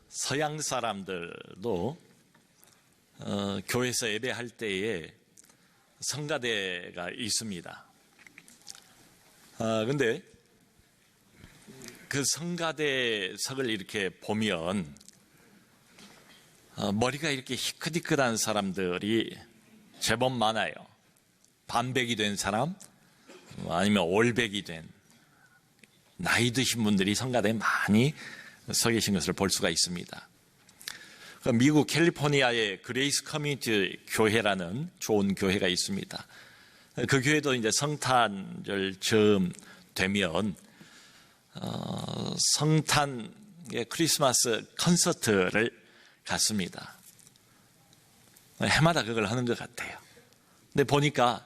서양 사람들도 교회에서 예배할 때에 성가대가 있습니다. 근데 그 성가대석을 이렇게 보면 머리가 이렇게 희끗희끗한 사람들이 제법 많아요. 반백이 된 사람, 아니면 올백이 된 나이 드신 분들이 성가대에 많이 서 계신 것을 볼 수가 있습니다. 미국 캘리포니아의 그레이스 커뮤니티 교회라는 좋은 교회가 있습니다. 그 교회도 이제 성탄절 즈음 되면 성탄의 크리스마스 콘서트를 갖습니다. 해마다 그걸 하는 것 같아요. 근데 보니까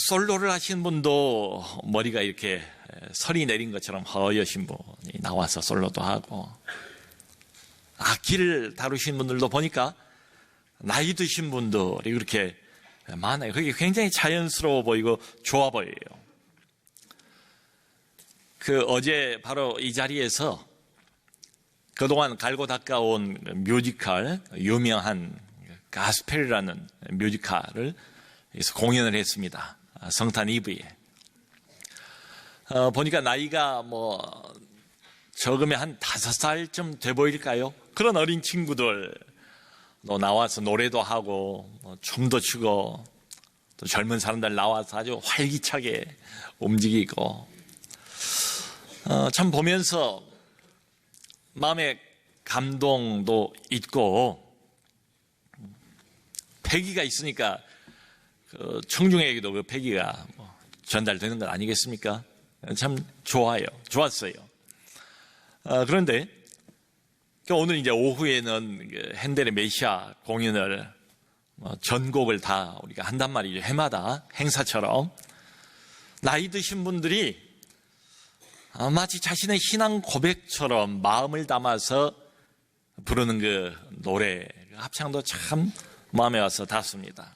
솔로를 하신 분도 머리가 이렇게 설이 내린 것처럼 허여신 분이 나와서 솔로도 하고, 악기를 다루신 분들도 보니까 나이 드신 분들이 그렇게 많아요. 그게 굉장히 자연스러워 보이고 좋아 보여요. 어제 바로 이 자리에서 그동안 갈고 닦아온 뮤지컬, 유명한 가스펠이라는 뮤지컬을 공연을 했습니다. 성탄 이브에. 보니까 나이가 적으면 한 5살쯤 돼 보일까요? 그런 어린 친구들 나와서 노래도 하고 춤도 추고, 또 젊은 사람들 나와서 아주 활기차게 움직이고, 참 보면서 마음의 감동도 있고, 패기가 있으니까 청중에게도 그 패기가 전달되는 것 아니겠습니까? 참 좋았어요. 그런데 오늘 이제 오후에는 핸델의 메시아 공연을 전곡을 다 우리가 한단 말이죠. 해마다 행사처럼 나이 드신 분들이 마치 자신의 신앙 고백처럼 마음을 담아서 부르는 그 노래 합창도 참 마음에 와서 닿습니다.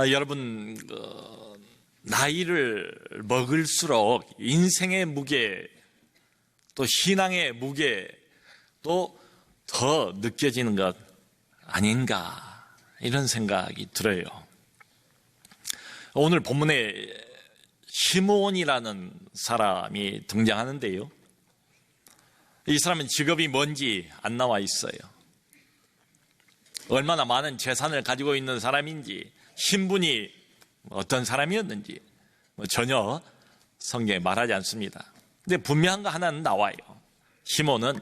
여러분, 나이를 먹을수록 인생의 무게, 또 신앙의 무게, 또 더 느껴지는 것 아닌가, 이런 생각이 들어요. 오늘 본문에 시므온이라는 사람이 등장하는데요. 이 사람은 직업이 뭔지 안 나와 있어요. 얼마나 많은 재산을 가지고 있는 사람인지, 신분이 어떤 사람이었는지 전혀 성경에 말하지 않습니다. 근데 분명한 거 하나는 나와요. 시몬은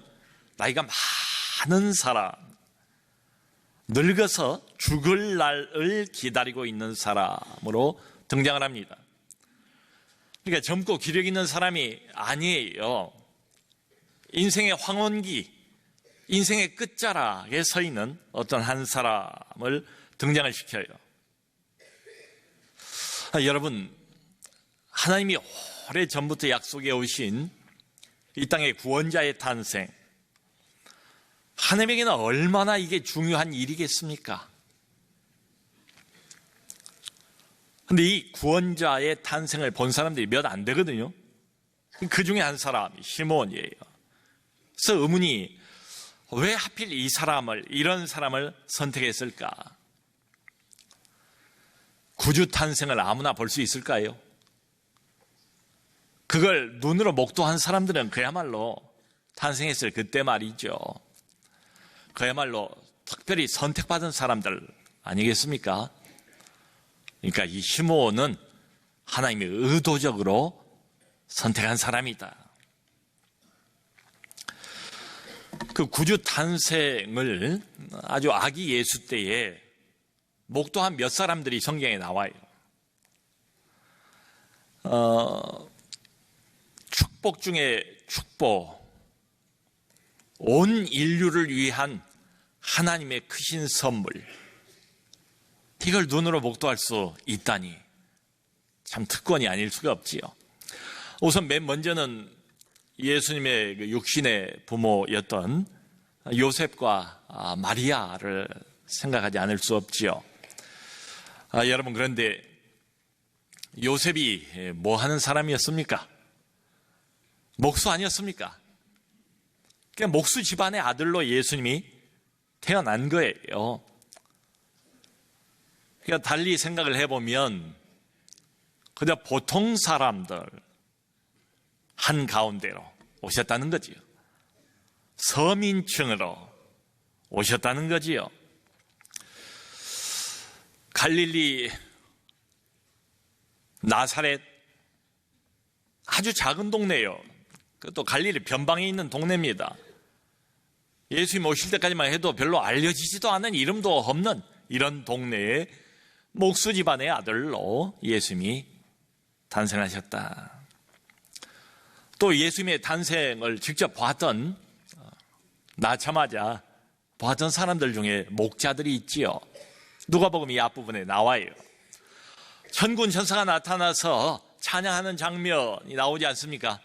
나이가 많은 사람, 늙어서 죽을 날을 기다리고 있는 사람으로 등장을 합니다. 그러니까 젊고 기력 있는 사람이 아니에요. 인생의 황혼기, 인생의 끝자락에 서 있는 어떤 한 사람을 등장을 시켜요. 여러분, 하나님이 오래전부터 약속해 오신 이 땅의 구원자의 탄생, 하나님에게는 얼마나 이게 중요한 일이겠습니까? 근데 이 구원자의 탄생을 본 사람들이 몇 안 되거든요. 그 중에 한 사람이 시므온이에요. 그래서 의문이, 왜 하필 이런 사람을 선택했을까? 구주 탄생을 아무나 볼 수 있을까요? 그걸 눈으로 목도한 사람들은 그야말로 탄생했을 그때 말이죠. 그야말로 특별히 선택받은 사람들 아니겠습니까? 그러니까 이 시므온은 하나님이 의도적으로 선택한 사람이다. 그 구주 탄생을 아주 아기 예수 때에 목도한 몇 사람들이 성경에 나와요. 축복 중에 축복, 온 인류를 위한 하나님의 크신 선물, 이걸 눈으로 목도할 수 있다니 참 특권이 아닐 수가 없지요. 우선 맨 먼저는 예수님의 육신의 부모였던 요셉과 마리아를 생각하지 않을 수 없지요. 여러분, 그런데 요셉이 뭐 하는 사람이었습니까? 목수 아니었습니까? 그러니까 목수 집안의 아들로 예수님이 태어난 거예요. 그러니까 달리 생각을 해보면 그저 보통 사람들 한가운데로 오셨다는 거지요. 서민층으로 오셨다는 거지요. 갈릴리 나사렛 아주 작은 동네예요. 그것도 갈릴리 변방에 있는 동네입니다. 예수님 오실 때까지만 해도 별로 알려지지도 않은 이름도 없는 이런 동네에 목수 집안의 아들로 예수님이 탄생하셨다. 또 예수님의 탄생을 직접 봤던, 낳자마자 봤던 사람들 중에 목자들이 있지요. 누가복음 이 앞부분에 나와요. 천군 천사가 나타나서 찬양하는 장면이 나오지 않습니까?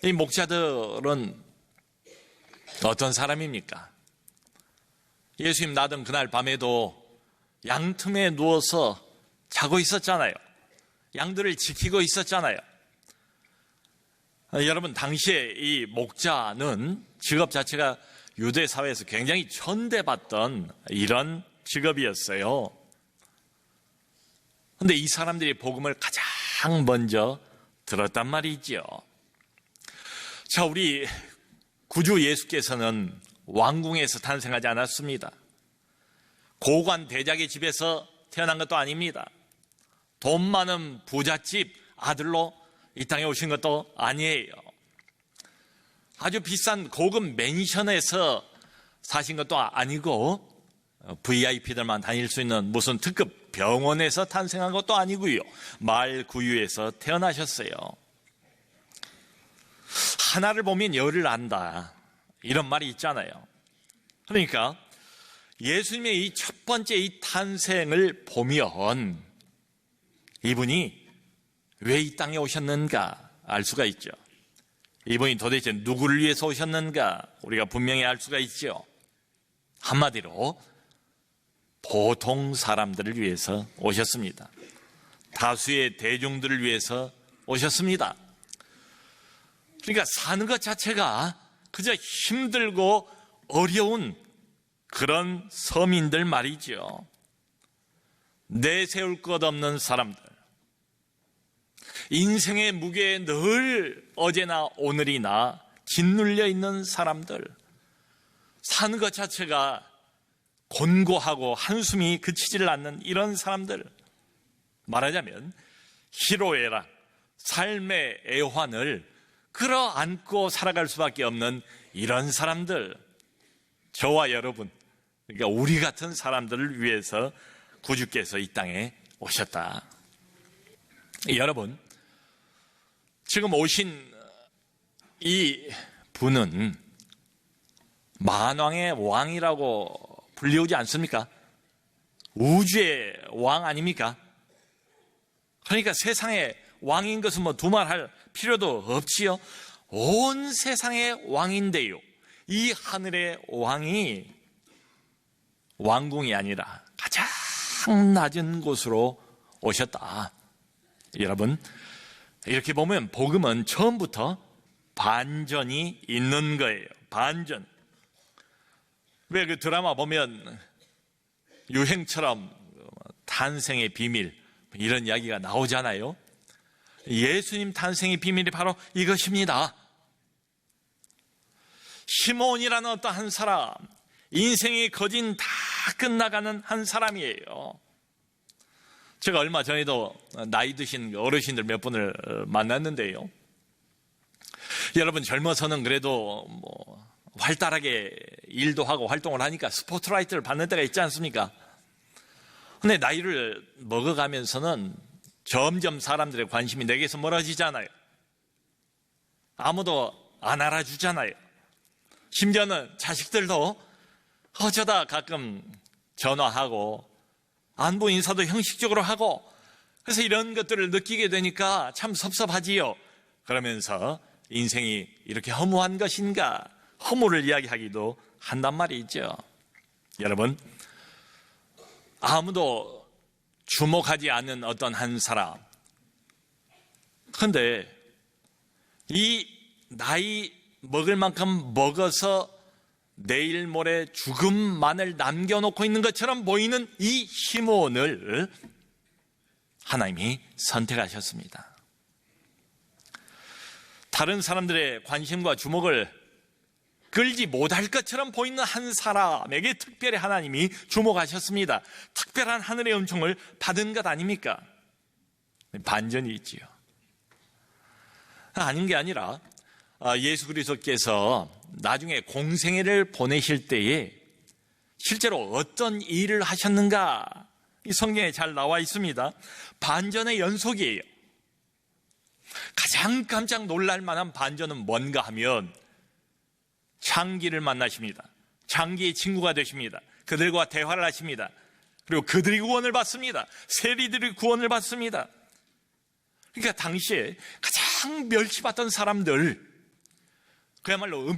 이 목자들은 어떤 사람입니까? 예수님 낳던 그날 밤에도 양틈에 누워서 자고 있었잖아요. 양들을 지키고 있었잖아요. 여러분, 당시에 이 목자는 직업 자체가 유대 사회에서 굉장히 천대받던 이런 직업이었어요. 그런데 이 사람들이 복음을 가장 먼저 들었단 말이죠. 자, 우리 구주 예수께서는 왕궁에서 탄생하지 않았습니다. 고관 대작의 집에서 태어난 것도 아닙니다. 돈 많은 부잣집 아들로 이 땅에 오신 것도 아니에요. 아주 비싼 고급 맨션에서 사신 것도 아니고 VIP들만 다닐 수 있는 무슨 특급 병원에서 탄생한 것도 아니고요. 마을 구유에서 태어나셨어요. 하나를 보면 열을 안다, 이런 말이 있잖아요. 그러니까 예수님의 이 첫 번째 이 탄생을 보면 이분이 왜 이 땅에 오셨는가 알 수가 있죠. 이분이 도대체 누구를 위해서 오셨는가 우리가 분명히 알 수가 있죠. 한마디로 보통 사람들을 위해서 오셨습니다. 다수의 대중들을 위해서 오셨습니다. 그러니까 사는 것 자체가 그저 힘들고 어려운 그런 서민들 말이죠. 내세울 것 없는 사람들, 인생의 무게에 늘 어제나 오늘이나 짓눌려 있는 사람들, 사는 것 자체가 곤고하고 한숨이 그치질 않는 이런 사람들, 말하자면 희로애락, 삶의 애환을 끌어안고 살아갈 수밖에 없는 이런 사람들, 저와 여러분, 그러니까 우리 같은 사람들을 위해서 구주께서 이 땅에 오셨다. 여러분, 지금 오신 이 분은 만왕의 왕이라고 불리우지 않습니까? 우주의 왕 아닙니까? 그러니까 세상의 왕인 것은 뭐 두말할 필요도 없지요. 온 세상의 왕인데요, 이 하늘의 왕이 왕궁이 아니라 가장 낮은 곳으로 오셨다. 여러분, 이렇게 보면 복음은 처음부터 반전이 있는 거예요. 반전. 왜 그 드라마 보면 유행처럼 탄생의 비밀 이런 이야기가 나오잖아요. 예수님 탄생의 비밀이 바로 이것입니다. 시몬이라는 어떤 한 사람, 인생이 거진 다 끝나가는 한 사람이에요. 제가 얼마 전에도 나이 드신 어르신들 몇 분을 만났는데요. 여러분, 젊어서는 그래도 뭐 활달하게 일도 하고 활동을 하니까 스포트라이트를 받는 때가 있지 않습니까? 근데 나이를 먹어가면서는 점점 사람들의 관심이 내게서 멀어지잖아요. 아무도 안 알아주잖아요. 심지어는 자식들도 어쩌다 가끔 전화하고 안부 인사도 형식적으로 하고, 그래서 이런 것들을 느끼게 되니까 참 섭섭하지요. 그러면서 인생이 이렇게 허무한 것인가, 허무를 이야기하기도 한단 말이죠. 여러분, 아무도 주목하지 않는 어떤 한 사람, 그런데 이 나이 먹을 만큼 먹어서 내일 모레 죽음만을 남겨놓고 있는 것처럼 보이는 이 시몬을 하나님이 선택하셨습니다. 다른 사람들의 관심과 주목을 끌지 못할 것처럼 보이는 한 사람에게 특별히 하나님이 주목하셨습니다. 특별한 하늘의 은총을 받은 것 아닙니까? 반전이 있지요. 아닌 게 아니라 예수 그리스도께서 나중에 공생애를 보내실 때에 실제로 어떤 일을 하셨는가, 이 성경에 잘 나와 있습니다. 반전의 연속이에요. 가장 깜짝 놀랄 만한 반전은 뭔가 하면 창기를 만나십니다. 창기의 친구가 되십니다. 그들과 대화를 하십니다. 그리고 그들이 구원을 받습니다. 세리들이 구원을 받습니다. 그러니까 당시에 가장 멸시받던 사람들, 그야말로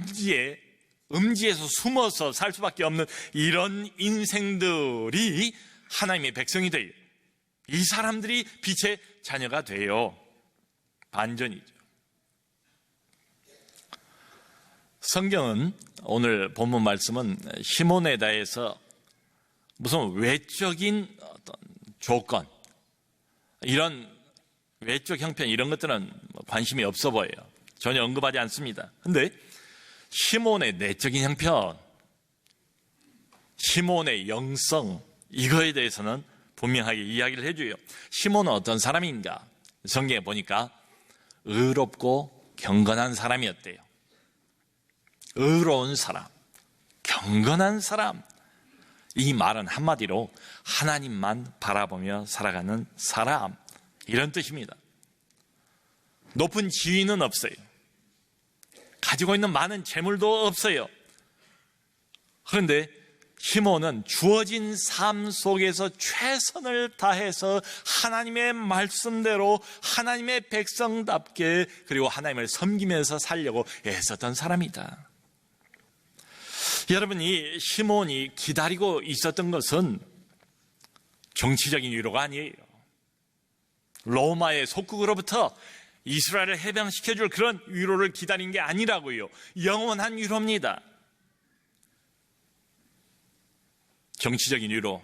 음지에서 숨어서 살 수밖에 없는 이런 인생들이 하나님의 백성이 돼요. 이 사람들이 빛의 자녀가 돼요. 반전이죠. 성경은 오늘 본문 말씀은 시몬에 대해서 무슨 외적인 어떤 조건, 이런 외적 형편, 이런 것들은 관심이 없어 보여요. 전혀 언급하지 않습니다. 그런데 시몬의 내적인 형편, 시몬의 영성, 이거에 대해서는 분명하게 이야기를 해줘요. 시몬은 어떤 사람인가? 성경에 보니까 의롭고 경건한 사람이었대요. 의로운 사람, 경건한 사람, 이 말은 한마디로 하나님만 바라보며 살아가는 사람, 이런 뜻입니다. 높은 지위는 없어요. 가지고 있는 많은 재물도 없어요. 그런데 시몬은 주어진 삶 속에서 최선을 다해서 하나님의 말씀대로 하나님의 백성답게, 그리고 하나님을 섬기면서 살려고 애썼던 사람이다. 여러분, 이 시몬이 기다리고 있었던 것은 정치적인 위로가 아니에요. 로마의 속국으로부터 이스라엘을 해방시켜줄 그런 위로를 기다린 게 아니라고요. 영원한 위로입니다. 정치적인 위로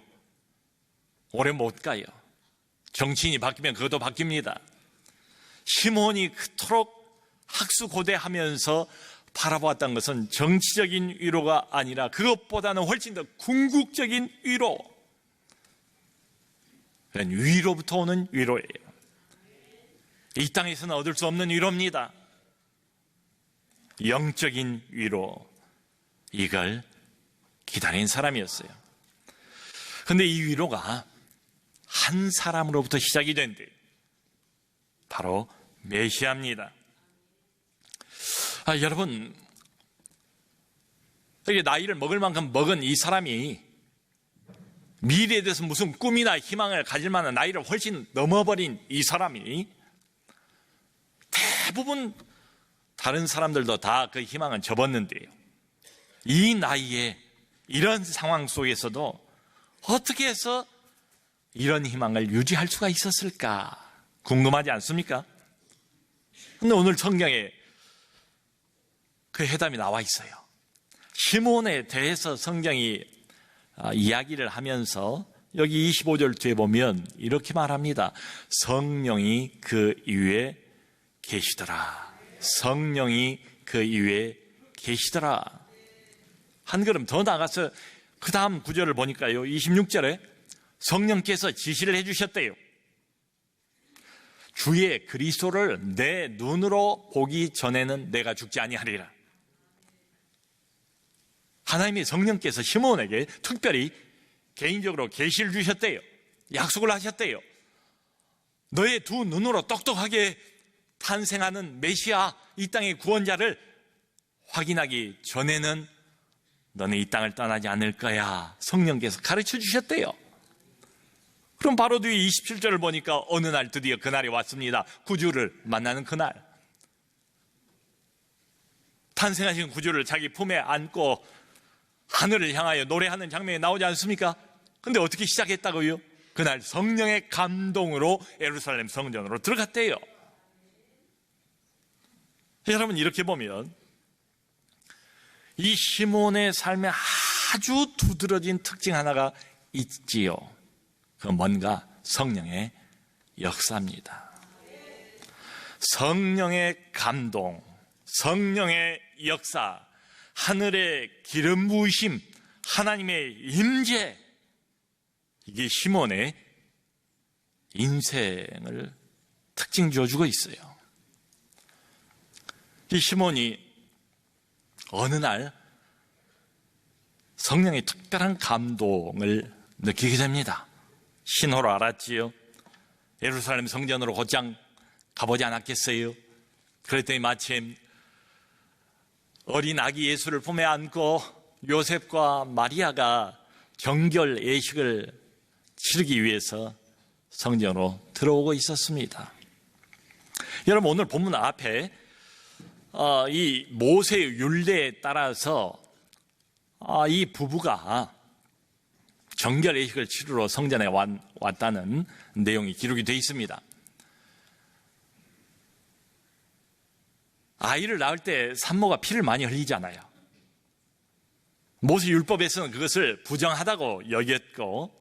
오래 못 가요. 정치인이 바뀌면 그것도 바뀝니다. 시몬이 그토록 학수고대하면서 바라보았던 것은 정치적인 위로가 아니라 그것보다는 훨씬 더 궁극적인 위로, 위로부터 오는 위로예요. 이 땅에서는 얻을 수 없는 위로입니다. 영적인 위로, 이걸 기다린 사람이었어요. 그런데 이 위로가 한 사람으로부터 시작이 된대요. 바로 메시아입니다. 여러분, 이렇게 나이를 먹을 만큼 먹은 이 사람이 미래에 대해서 무슨 꿈이나 희망을 가질 만한 나이를 훨씬 넘어버린 이 사람이, 대부분 다른 사람들도 다 그 희망은 접었는데요, 이 나이에 이런 상황 속에서도 어떻게 해서 이런 희망을 유지할 수가 있었을까 궁금하지 않습니까? 그런데 오늘 성경에 그 해답이 나와 있어요. 시몬에 대해서 성경이 이야기를 하면서 여기 25절 뒤에 보면 이렇게 말합니다. 성령이 그 위에 계시더라. 성령이 그 위에 계시더라. 한 걸음 더 나가서 그 다음 구절을 보니까요, 26절에 성령께서 지시를 해주셨대요. 주의 그리스도를 내 눈으로 보기 전에는 내가 죽지 아니하리라. 하나님의 성령께서 시몬에게 특별히 개인적으로 계시를 주셨대요. 약속을 하셨대요. 너의 두 눈으로 똑똑하게 탄생하는 메시아, 이 땅의 구원자를 확인하기 전에는 너는 이 땅을 떠나지 않을 거야. 성령께서 가르쳐 주셨대요. 그럼 바로 뒤에 27절을 보니까 어느 날 드디어 그날이 왔습니다. 구주를 만나는 그날. 탄생하신 구주를 자기 품에 안고 하늘을 향하여 노래하는 장면이 나오지 않습니까? 근데 어떻게 시작했다고요? 그날 성령의 감동으로 예루살렘 성전으로 들어갔대요. 여러분, 이렇게 보면 이 시몬의 삶에 아주 두드러진 특징 하나가 있지요. 그건 뭔가? 성령의 역사입니다. 성령의 감동, 성령의 역사, 하늘의 기름 부으심, 하나님의 임재, 이게 시몬의 인생을 특징 지어주고 있어요. 이 시몬이 어느 날 성령의 특별한 감동을 느끼게 됩니다. 신호로 알았지요. 예루살렘 성전으로 곧장 가보지 않았겠어요? 그랬더니 마침 어린 아기 예수를 품에 안고 요셉과 마리아가 정결 예식을 치르기 위해서 성전으로 들어오고 있었습니다. 여러분, 오늘 본문 앞에 이 모세의 율례에 따라서 이 부부가 정결 예식을 치르러 성전에 왔다는 내용이 기록이 되어 있습니다. 아이를 낳을 때 산모가 피를 많이 흘리잖아요. 모세 율법에서는 그것을 부정하다고 여겼고,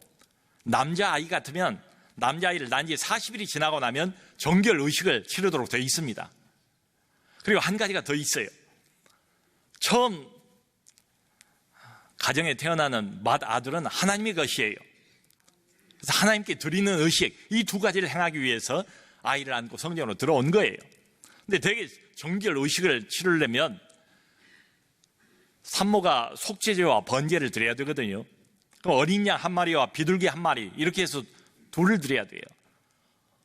남자아이 같으면 남자아이를 낳은 지 40일이 지나고 나면 정결 의식을 치르도록 되어 있습니다. 그리고 한 가지가 더 있어요. 처음 가정에 태어나는 맏아들은 하나님의 것이에요. 그래서 하나님께 드리는 의식, 이 두 가지를 행하기 위해서 아이를 안고 성전으로 들어온 거예요. 근데 되게 정결 의식을 치르려면 산모가 속죄제와 번제를 드려야 되거든요. 그럼 어린 양 한 마리와 비둘기 한 마리, 이렇게 해서 둘을 드려야 돼요.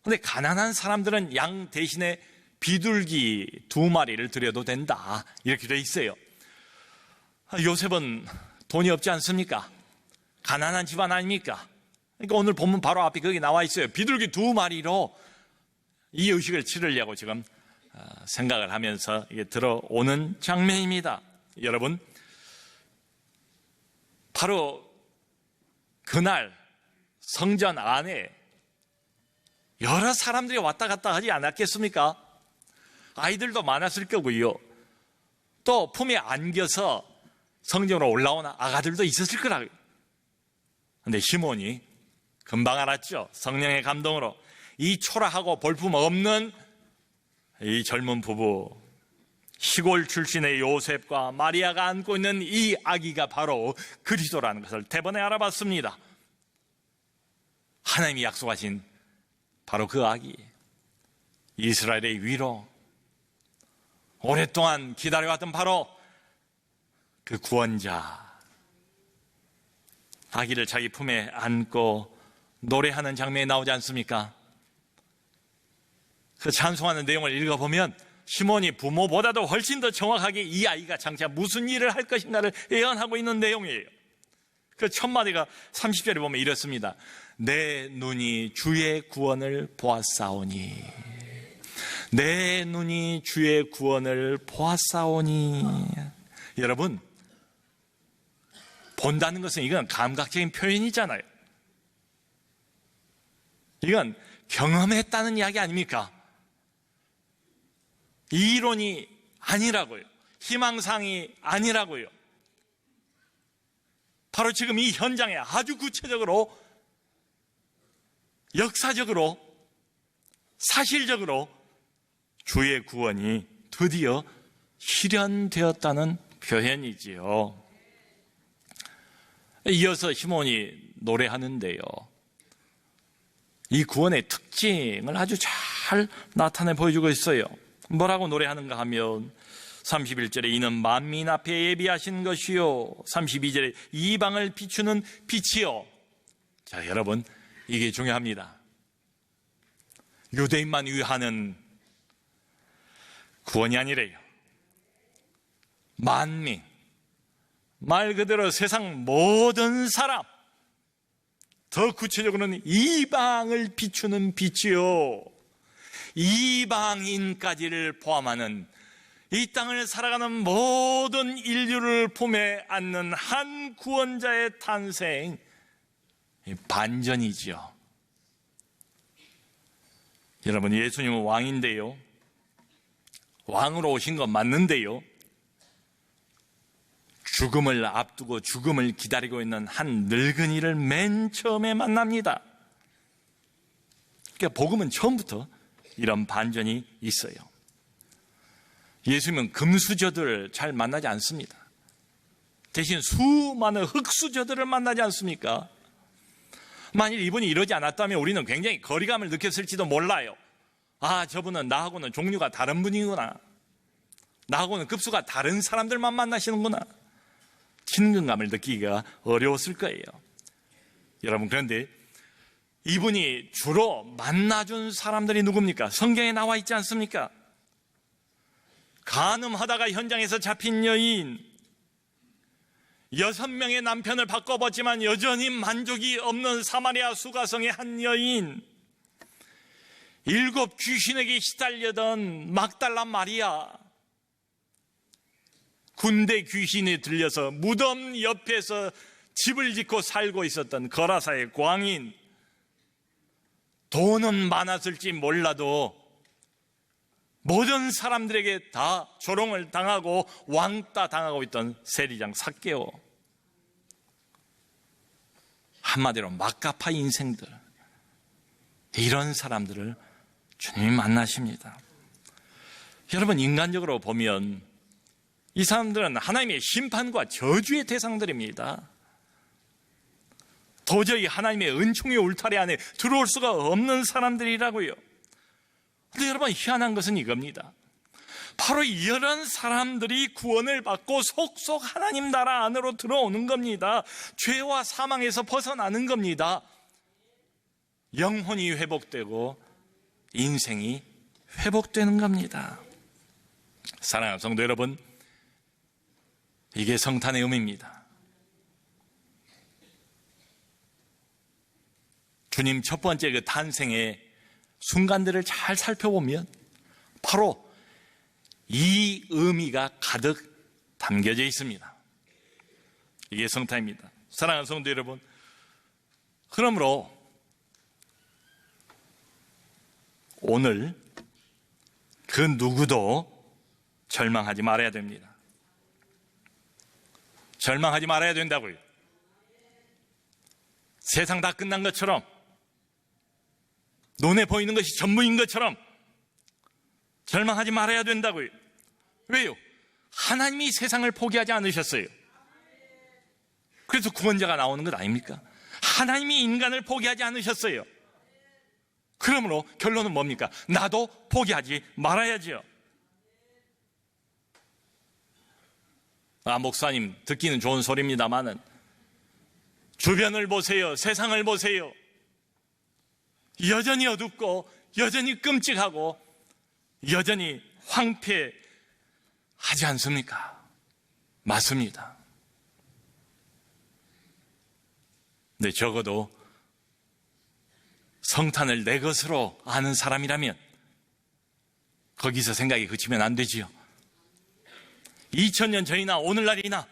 근데 가난한 사람들은 양 대신에 비둘기 2마리를 드려도 된다, 이렇게 돼 있어요. 요셉은 돈이 없지 않습니까? 가난한 집안 아닙니까? 그러니까 오늘 본문 바로 앞에 거기 나와 있어요. 비둘기 2마리로 이 의식을 치르려고 지금 생각을 하면서 이게 들어오는 장면입니다. 여러분, 바로 그날 성전 안에 여러 사람들이 왔다 갔다 하지 않았겠습니까? 아이들도 많았을 거고요. 또 품에 안겨서 성전으로 올라온 아가들도 있었을 거라고요. 그런데 시몬이 금방 알았죠. 성령의 감동으로 이 초라하고 볼품 없는 이 젊은 부부, 시골 출신의 요셉과 마리아가 안고 있는 이 아기가 바로 그리스도라는 것을 대번에 알아봤습니다. 하나님이 약속하신 바로 그 아기, 이스라엘의 위로, 오랫동안 기다려왔던 바로 그 구원자, 아기를 자기 품에 안고 노래하는 장면이 나오지 않습니까? 그 찬송하는 내용을 읽어보면 시몬이 부모보다도 훨씬 더 정확하게 이 아이가 장차 무슨 일을 할 것인가를 예언하고 있는 내용이에요. 그 첫 마디가 30절에 보면 이렇습니다. 내 눈이 주의 구원을 보았사오니, 내 눈이 주의 구원을 보았사오니. 여러분, 본다는 것은 이건 감각적인 표현이잖아요. 이건 경험했다는 이야기 아닙니까? 이론이 아니라고요. 희망사항이 아니라고요. 바로 지금 이 현장에 아주 구체적으로, 역사적으로, 사실적으로 주의 구원이 드디어 실현되었다는 표현이지요. 이어서 시몬이 노래하는데요, 이 구원의 특징을 아주 잘 나타내 보여주고 있어요. 뭐라고 노래하는가 하면 31절에 이는 만민 앞에 예비하신 것이요, 32절에 이방을 비추는 빛이요. 자, 여러분, 이게 중요합니다. 유대인만 위하는 구원이 아니래요. 만민, 말 그대로 세상 모든 사람, 더 구체적으로는 이방을 비추는 빛이요, 이방인까지를 포함하는 이 땅을 살아가는 모든 인류를 품에 안는 한 구원자의 탄생, 반전이지요. 여러분, 예수님은 왕인데요, 왕으로 오신 건 맞는데요, 죽음을 앞두고 죽음을 기다리고 있는 한 늙은이를 맨 처음에 만납니다. 그러니까 복음은 처음부터 이런 반전이 있어요. 예수님은 금수저들을 잘 만나지 않습니다. 대신 수많은 흙수저들을 만나지 않습니까? 만일 이분이 이러지 않았다면 우리는 굉장히 거리감을 느꼈을지도 몰라요. 아, 저분은 나하고는 종류가 다른 분이구나. 나하고는 급수가 다른 사람들만 만나시는구나. 친근감을 느끼기가 어려웠을 거예요. 여러분, 그런데 이분이 주로 만나준 사람들이 누굽니까? 성경에 나와 있지 않습니까? 간음하다가 현장에서 잡힌 여인, 6명의 남편을 바꿔봤지만 여전히 만족이 없는 사마리아 수가성의 한 여인, 7 귀신에게 시달려던 막달라 마리아, 군대 귀신이 들려서 무덤 옆에서 집을 짓고 살고 있었던 거라사의 광인, 돈은 많았을지 몰라도 모든 사람들에게 다 조롱을 당하고 왕따 당하고 있던 세리장 삭개오, 한마디로 막가파 인생들, 이런 사람들을 주님이 만나십니다. 여러분, 인간적으로 보면 이 사람들은 하나님의 심판과 저주의 대상들입니다. 도저히 하나님의 은총의 울타리 안에 들어올 수가 없는 사람들이라고요. 그런데 여러분, 희한한 것은 이겁니다. 바로 이런 사람들이 구원을 받고 속속 하나님 나라 안으로 들어오는 겁니다. 죄와 사망에서 벗어나는 겁니다. 영혼이 회복되고 인생이 회복되는 겁니다. 사랑하는 성도 여러분, 이게 성탄의 의미입니다. 주님 첫 번째 그 탄생의 순간들을 잘 살펴보면 바로 이 의미가 가득 담겨져 있습니다. 이게 성탄입니다. 사랑하는 성도 여러분, 그러므로 오늘 그 누구도 절망하지 말아야 됩니다. 절망하지 말아야 된다고요. 세상 다 끝난 것처럼, 눈에 보이는 것이 전부인 것처럼 절망하지 말아야 된다고요. 왜요? 하나님이 세상을 포기하지 않으셨어요. 그래서 구원자가 나오는 것 아닙니까? 하나님이 인간을 포기하지 않으셨어요. 그러므로 결론은 뭡니까? 나도 포기하지 말아야지요. 목사님, 듣기는 좋은 소리입니다만은 주변을 보세요. 세상을 보세요. 여전히 어둡고 여전히 끔찍하고 여전히 황폐하지 않습니까? 맞습니다. 근데 적어도 성탄을 내 것으로 아는 사람이라면 거기서 생각이 그치면 안 되지요. 2000년 전이나 오늘날이나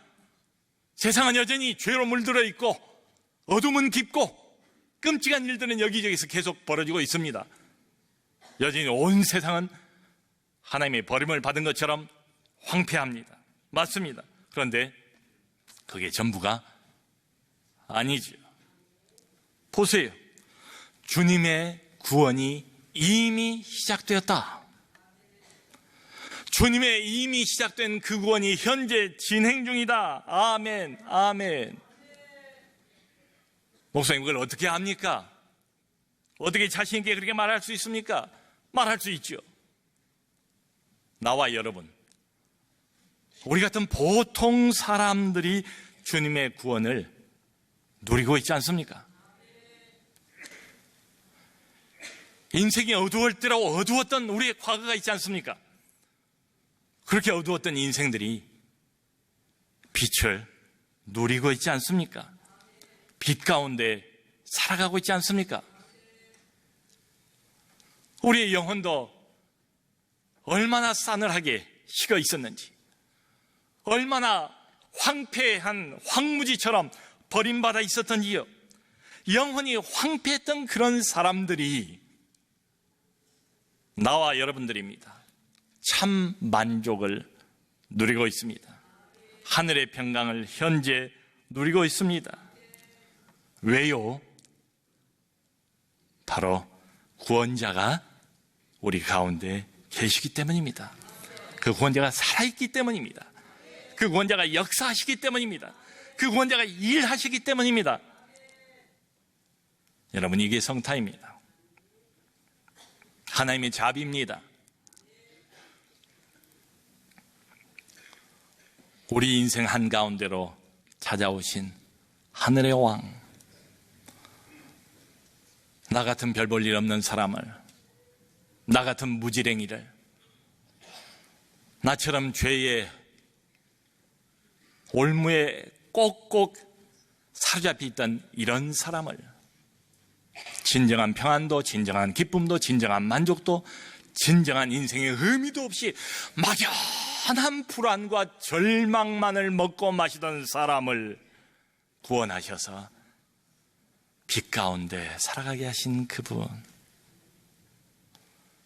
세상은 여전히 죄로 물들어 있고 어둠은 깊고 끔찍한 일들은 여기저기서 계속 벌어지고 있습니다. 여전히 온 세상은 하나님의 버림을 받은 것처럼 황폐합니다. 맞습니다. 그런데 그게 전부가 아니죠. 보세요. 주님의 구원이 이미 시작되었다. 주님의 이미 시작된 그 구원이 현재 진행 중이다. 아멘, 아멘. 목사님, 그걸 어떻게 합니까? 어떻게 자신 있게 그렇게 말할 수 있습니까? 말할 수 있죠. 나와 여러분, 우리 같은 보통 사람들이 주님의 구원을 누리고 있지 않습니까? 인생이 어두울 때라고 어두웠던 우리의 과거가 있지 않습니까? 그렇게 어두웠던 인생들이 빛을 누리고 있지 않습니까? 빛 가운데 살아가고 있지 않습니까? 우리의 영혼도 얼마나 싸늘하게 식어 있었는지, 얼마나 황폐한 황무지처럼 버림받아 있었던지요. 영혼이 황폐했던 그런 사람들이 나와 여러분들입니다. 참 만족을 누리고 있습니다. 하늘의 평강을 현재 누리고 있습니다. 왜요? 바로 구원자가 우리 가운데 계시기 때문입니다. 그 구원자가 살아있기 때문입니다. 그 구원자가 역사하시기 때문입니다. 그 구원자가 일하시기 때문입니다. 여러분, 이게 성탄입니다. 하나님의 자비입니다. 우리 인생 한가운데로 찾아오신 하늘의 왕, 나 같은 별 볼 일 없는 사람을, 나 같은 무지랭이를, 나처럼 죄의 올무에 꼭꼭 사로잡혀 있던 이런 사람을 진정한 평안도, 진정한 기쁨도, 진정한 만족도, 진정한 인생의 의미도 없이 막연한 불안과 절망만을 먹고 마시던 사람을 구원하셔서 빛 가운데 살아가게 하신 그분.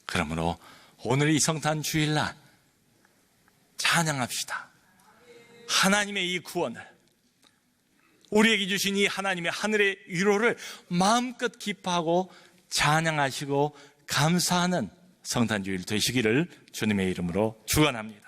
그러므로 오늘 이 성탄 주일날 찬양합시다. 하나님의 이 구원을, 우리에게 주신 이 하나님의 하늘의 위로를 마음껏 기뻐하고 찬양하시고 감사하는 성탄주일 되시기를 주님의 이름으로 축원합니다.